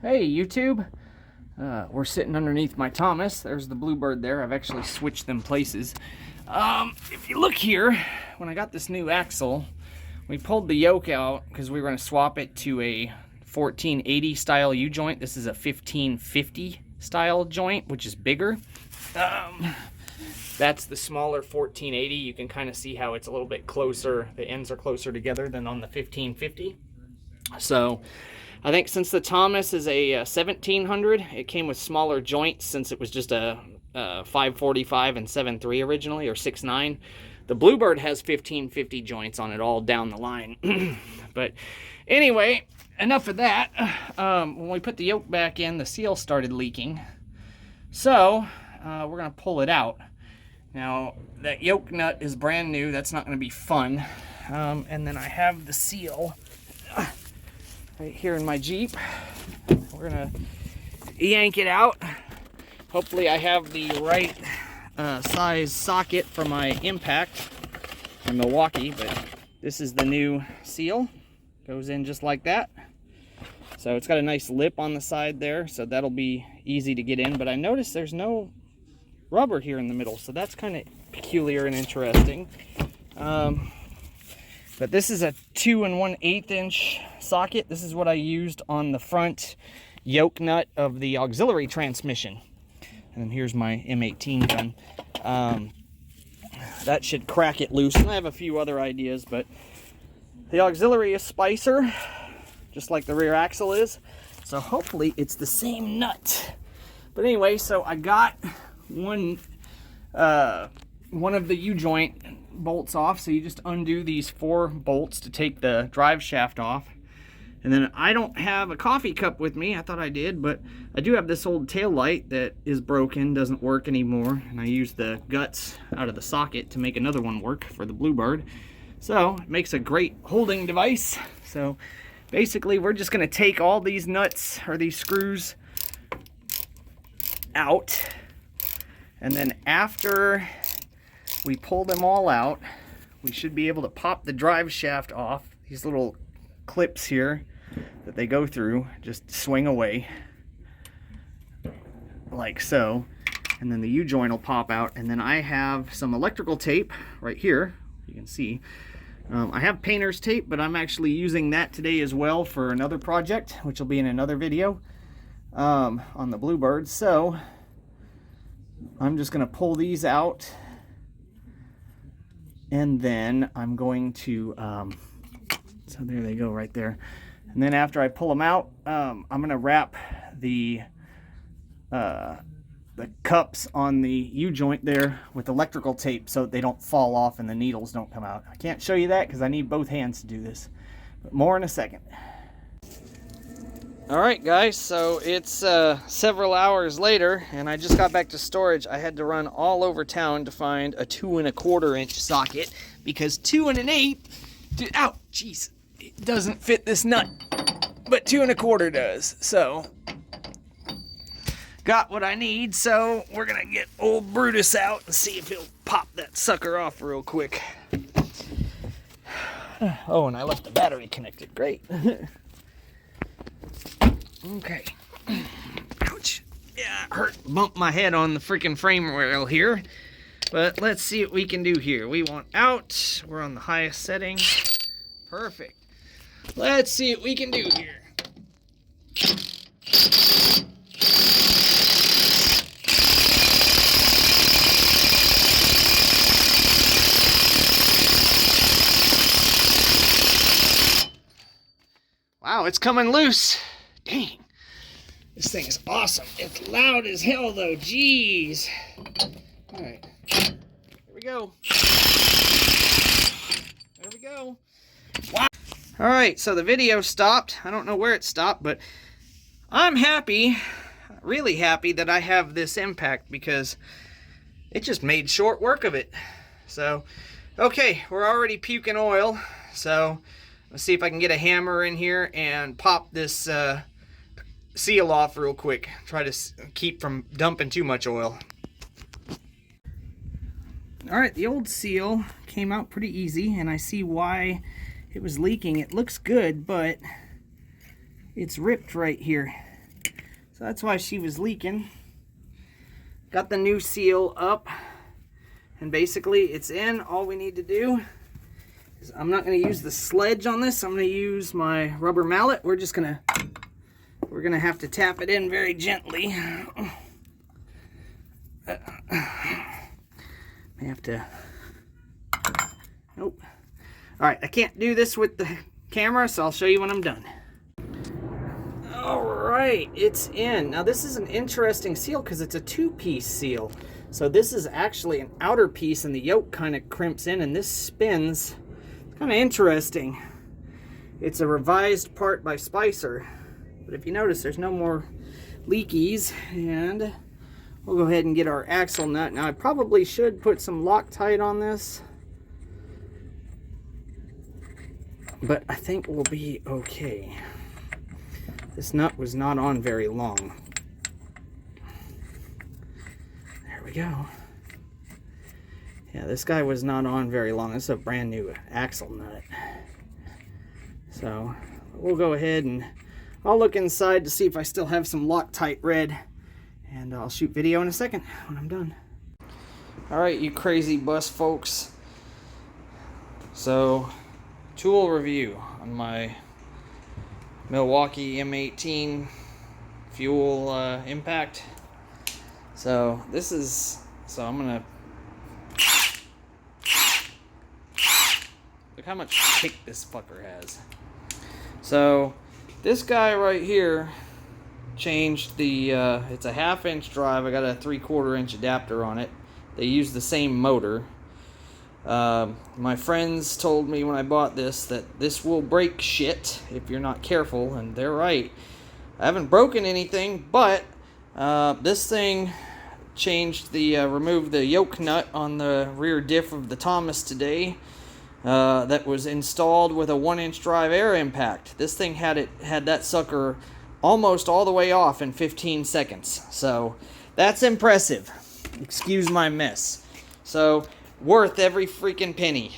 Hey YouTube, we're sitting underneath my Thomas. There's the Bluebird there. I've actually switched them places. If you look here, when I got this new axle, we pulled the yoke out because we were going to swap it to a 1480 style U-joint. This is a 1550 style joint, which is bigger. That's the smaller 1480. You can kind of see how it's a little bit closer. The ends are closer together than on the 1550. So I think since the Thomas is a 1700, it came with smaller joints since it was just a 545 and 7.3 originally, or 6.9. The Bluebird has 1550 joints on it all down the line. But anyway, enough of that. When we put the yoke back in, the seal started leaking. So we're going to pull it out. Now, that yoke nut is brand new. That's not going to be fun. And then I have the seal right here in my Jeep. We're gonna yank it out. Hopefully I have the right size socket for my impact from Milwaukee, but this is the new seal. Goes in just like that. So it's got a nice lip on the side there, so that'll be easy to get in, but I noticed there's no rubber here in the middle, so that's kind of peculiar and interesting. But this is a 2 1/8 inch socket. This is what I used on the front yoke nut of the auxiliary transmission. And then here's my M18 gun. That should crack it loose. And I have a few other ideas, but the auxiliary is Spicer, just like the rear axle is. So hopefully it's the same nut. But anyway, so I got one of the U-joint bolts off. So you just undo these 4 bolts to take the drive shaft off. And then I don't have a coffee cup with me. I thought I did, but I do have this old tail light that is broken, doesn't work anymore. And I used the guts out of the socket to make another one work for the Bluebird. So it makes a great holding device. So basically we're just gonna take all these nuts or these screws out. And then after we pull them all out, we should be able to pop the drive shaft off. These little clips here that they go through just swing away like so, and then the U-joint will pop out. And then I have some electrical tape right here, you can see. I have painter's tape, but I'm actually using that today as well for another project, which will be in another video on the Bluebird. So I'm just going to pull these out, and then I'm going to so there they go right there. And then after I pull them out, I'm going to wrap the cups on the U-joint there with electrical tape so they don't fall off and the needles don't come out. I can't show you that because I need both hands to do this, but more in a second. All right, guys, so it's several hours later, and I just got back to storage. I had to run all over town to find a 2 1/4 inch socket because 2 1/8, ow, jeez, it doesn't fit this nut, but 2 1/4 does. So got what I need. So we're gonna get old Brutus out and see if he'll pop that sucker off real quick. Oh, and I left the battery connected. Great. Okay. Ouch. Yeah, it hurt. Bumped my head on the freaking frame rail here. But let's see what we can do here. We want out. We're on the highest setting. Perfect. Let's see what we can do here. Wow, it's coming loose. Dang. This thing is awesome. It's loud as hell though. Jeez. Alright. Here we go. There we go. Wow. Alright, so the video stopped. I don't know where it stopped, but I'm happy, really happy that I have this impact because it just made short work of it. So, okay, we're already puking oil. So, let's see if I can get a hammer in here and pop this seal off real quick. Try to keep from dumping too much oil. Alright, the old seal came out pretty easy, and I see why it was leaking. It looks good, but it's ripped right here. So that's why she was leaking. Got the new seal up, and basically it's in. All we need to do is, I'm not going to use the sledge on this. I'm going to use my rubber mallet. We're gonna have to tap it in very gently. May have to. Nope. All right, I can't do this with the camera, so I'll show you when I'm done. All right, it's in. Now this is an interesting seal because it's a two-piece seal. So this is actually an outer piece, and the yoke kind of crimps in, and this spins. It's kind of interesting. It's a revised part by Spicer, but if you notice, there's no more leakies, and we'll go ahead and get our axle nut. Now I probably should put some Loctite on this, but I think we'll be okay. This nut was not on very long. There we go. Yeah, this guy was not on very long. This is a brand new axle nut. So we'll go ahead and I'll look inside to see if I still have some Loctite red, and I'll shoot video in a second when I'm done. All right, you crazy bus folks. So, tool review on my Milwaukee M18 fuel impact. So this is, I'm gonna look how much kick this fucker has. So this guy right here changed the it's a 1/2 inch drive. I got a 3/4 inch adapter on it. They use the same motor. My friends told me when I bought this that this will break shit if you're not careful, and they're right. I haven't broken anything, but this thing changed the removed the yoke nut on the rear diff of the Thomas today. That was installed with a 1-inch drive air impact. This thing had that sucker almost all the way off in 15 seconds. So that's impressive. Excuse my mess. So worth every freaking penny.